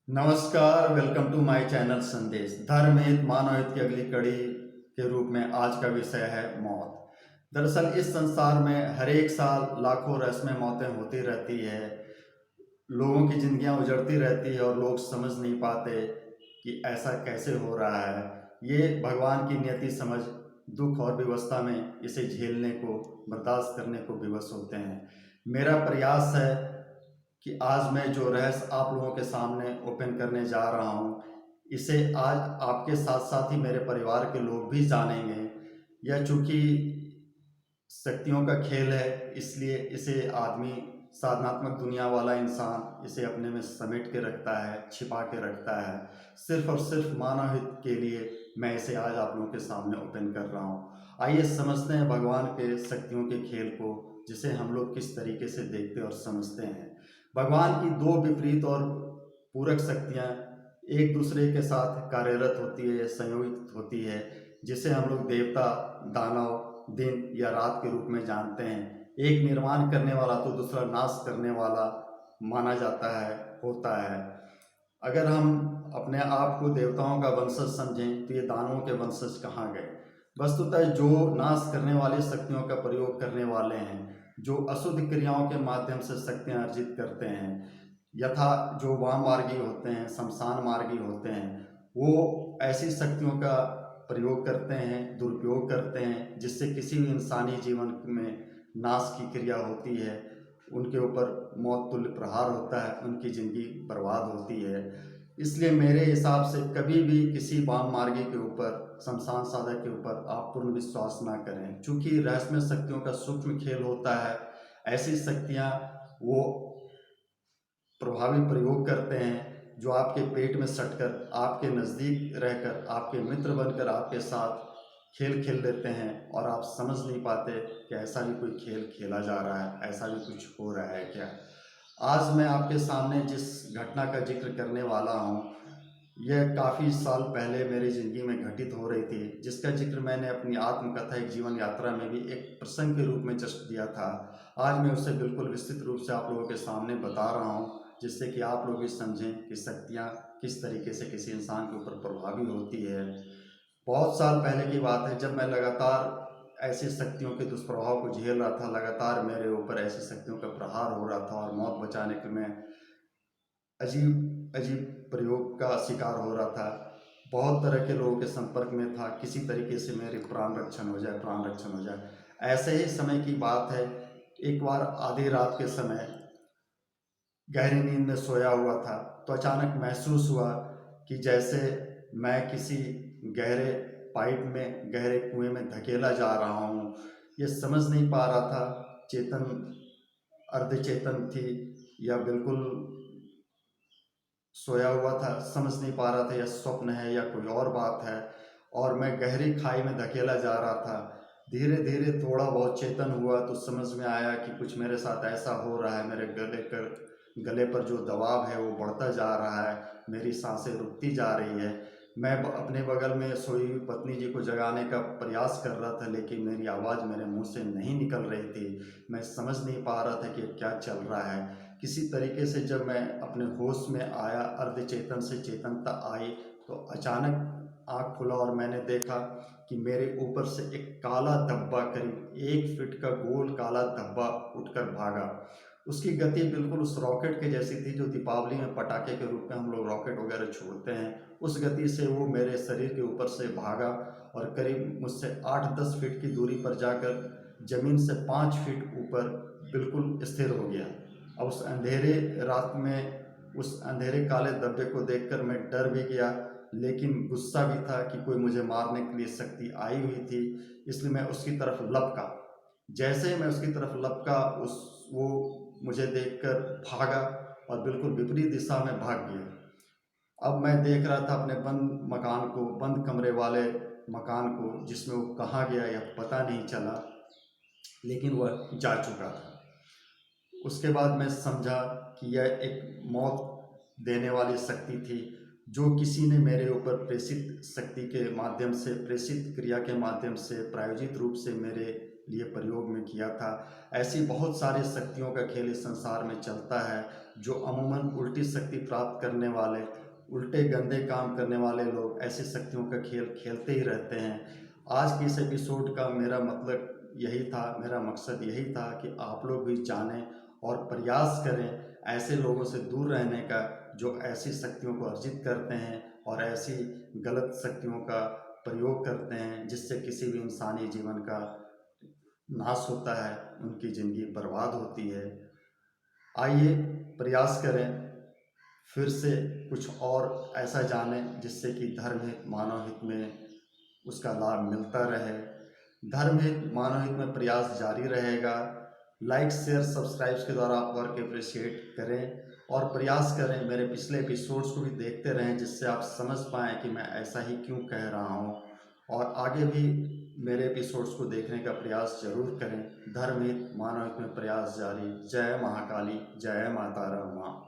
नमस्कार, welcome to my channel संदेश। धर्म हित मानव हित की अगली कड़ी के रूप में आज का विषय है मौत। दरअसल इस संसार में हर एक साल लाखों रस्में मौतें होती रहती है। लोगों की जिंदगियां उजड़ती रहती है और लोग समझ नहीं पाते कि ऐसा कैसे हो रहा है। ये भगवान की नियति समझ दुख और विवशता में इसे झेलने को, बर्दाश्त करने को विवश होते हैं। मेरा प्रयास है कि आज मैं जो रहस्य आप लोगों के सामने ओपन करने जा रहा हूँ, इसे आज आपके साथ साथ ही मेरे परिवार के लोग भी जानेंगे। यह चूँकि शक्तियों का खेल है, इसलिए इसे आदमी, साधनात्मक दुनिया वाला इंसान इसे अपने में समेट के रखता है, छिपा के रखता है। सिर्फ और सिर्फ मानव हित के लिए मैं इसे आज आप लोगों के सामने ओपन कर रहा हूँ। आइए समझते हैं भगवान के शक्तियों के खेल को, जिसे हम लोग किस तरीके से देखते और समझते हैं। भगवान की दो विपरीत और पूरक शक्तियाँ एक दूसरे के साथ कार्यरत होती है, संयोजित होती है, जिसे हम लोग देवता, दानव, दिन या रात के रूप में जानते हैं। एक निर्माण करने वाला तो दूसरा नाश करने वाला माना जाता है, होता है। अगर हम अपने आप को देवताओं का वंशज समझें तो ये दानवों के वंशज कहाँ गए। वस्तुतः जो नाश करने वाली शक्तियों का प्रयोग करने वाले हैं, जो अशुद्ध क्रियाओं के माध्यम से शक्तियाँ अर्जित करते हैं, यथा जो वाम मार्गी होते हैं, शमशान मार्गी होते हैं, वो ऐसी शक्तियों का प्रयोग करते हैं, दुरुपयोग करते हैं, जिससे किसी भी इंसानी जीवन में नाश की क्रिया होती है, उनके ऊपर मौत तुल्य प्रहार होता है, उनकी ज़िंदगी बर्बाद होती है। इसलिए मेरे हिसाब से कभी भी किसी वाम मार्गी के ऊपर, शमशान साधक के ऊपर आप पूर्ण विश्वास ना करें, क्योंकि रहस्यमय शक्तियों का सूक्ष्म खेल होता है। ऐसी शक्तियाँ वो प्रभावी प्रयोग करते हैं जो आपके पेट में सटकर, आपके नज़दीक रहकर, आपके मित्र बनकर आपके साथ खेल खेल लेते हैं और आप समझ नहीं पाते कि ऐसा भी कोई खेल खेला जा रहा है, ऐसा भी कुछ हो रहा है क्या। आज मैं आपके सामने जिस घटना का जिक्र करने वाला हूँ, यह काफ़ी साल पहले मेरी ज़िंदगी में घटित हो रही थी, जिसका जिक्र मैंने अपनी आत्मकथा एक जीवन यात्रा में भी एक प्रसंग के रूप में जस्ट दिया था। आज मैं उसे बिल्कुल विस्तृत रूप से आप लोगों के सामने बता रहा हूँ, जिससे कि आप लोग भी समझें कि शक्तियाँ किस तरीके से किसी इंसान के ऊपर प्रभावी होती है। बहुत साल पहले की बात है, जब मैं लगातार ऐसी शक्तियों के दुष्प्रभाव को झेल रहा था, लगातार मेरे ऊपर ऐसी शक्तियों का प्रहार हो रहा था और मौत बचाने के मैं अजीब अजीब प्रयोग का शिकार हो रहा था। बहुत तरह के लोगों के संपर्क में था, किसी तरीके से मेरे प्राण रक्षण हो जाए, प्राण रक्षण हो जाए। ऐसे ही समय की बात है, एक बार आधी रात के समय गहरी नींद में सोया हुआ था, तो अचानक महसूस हुआ कि जैसे मैं किसी गहरे पाइप में, गहरे कुएं में धकेला जा रहा हूँ। ये समझ नहीं पा रहा था चेतन, अर्धचेतन थी या बिल्कुल सोया हुआ था, समझ नहीं पा रहा था यह स्वप्न है या कोई और बात है। और मैं गहरी खाई में धकेला जा रहा था। धीरे धीरे थोड़ा बहुत चेतन हुआ तो समझ में आया कि कुछ मेरे साथ ऐसा हो रहा है, मेरे गले पर जो दबाव है वो बढ़ता जा रहा है, मेरी सांसें रुकती जा रही है। मैं अपने बगल में सोई हुई पत्नी जी को जगाने का प्रयास कर रहा था, लेकिन मेरी आवाज़ मेरे मुंह से नहीं निकल रही थी। मैं समझ नहीं पा रहा था कि क्या चल रहा है। किसी तरीके से जब मैं अपने होश में आया, अर्धचेतन से चेतनता आई, तो अचानक आँख खुला और मैंने देखा कि मेरे ऊपर से एक काला धब्बा, करीब 1 फीट का गोल काला धब्बा उठकर भागा। उसकी गति बिल्कुल उस रॉकेट के जैसी थी जो दीपावली में पटाखे के रूप में हम लोग रॉकेट वगैरह छोड़ते हैं। उस गति से वो मेरे शरीर के ऊपर से भागा और करीब मुझसे 8-10 फीट की दूरी पर जाकर ज़मीन से 5 फीट ऊपर बिल्कुल स्थिर हो गया। अब उस अंधेरे रात में उस अंधेरे काले धब्बे को देखकर मैं डर भी गया, लेकिन गुस्सा भी था कि कोई मुझे मारने के लिए शक्ति आई हुई थी। इसलिए मैं उसकी तरफ लपका। जैसे ही मैं उसकी तरफ लपका, उस वो मुझे देखकर भागा और बिल्कुल विपरीत दिशा में भाग गया। अब मैं देख रहा था अपने बंद मकान को, बंद कमरे वाले मकान को, जिसमें वो कहाँ गया यह पता नहीं चला, लेकिन वह जा चुका था। उसके बाद मैं समझा कि यह एक मौत देने वाली शक्ति थी, जो किसी ने मेरे ऊपर प्रेषित शक्ति के माध्यम से, प्रेषित क्रिया के माध्यम से, प्रायोजित रूप से मेरे लिए प्रयोग में किया था। ऐसी बहुत सारी शक्तियों का खेल इस संसार में चलता है, जो अमूमन उल्टी शक्ति प्राप्त करने वाले, उल्टे गंदे काम करने वाले लोग ऐसी शक्तियों का खेल खेलते ही रहते हैं। आज की इस एपिसोड का मेरा मतलब यही था, मेरा मकसद यही था कि आप लोग भी जानें और प्रयास करें ऐसे लोगों से दूर रहने का जो ऐसी शक्तियों को अर्जित करते हैं और ऐसी गलत शक्तियों का प्रयोग करते हैं, जिससे किसी भी इंसानी जीवन का नाश होता है, उनकी ज़िंदगी बर्बाद होती है। आइए प्रयास करें, फिर से कुछ और ऐसा जानें जिससे कि धर्म हित मानव हित में उसका लाभ मिलता रहे। धर्म हित मानव हित में प्रयास जारी रहेगा। लाइक शेयर सब्सक्राइब के द्वारा वर्क अप्रिशिएट करें और प्रयास करें मेरे पिछले एपिसोड्स को भी देखते रहें, जिससे आप समझ पाएँ कि मैं ऐसा ही क्यों कह रहा हूँ, और आगे भी मेरे एपिसोड्स को देखने का प्रयास जरूर करें। धर्म हित मानव हित में प्रयास जारी। जय महाकाली, जय माता रामा।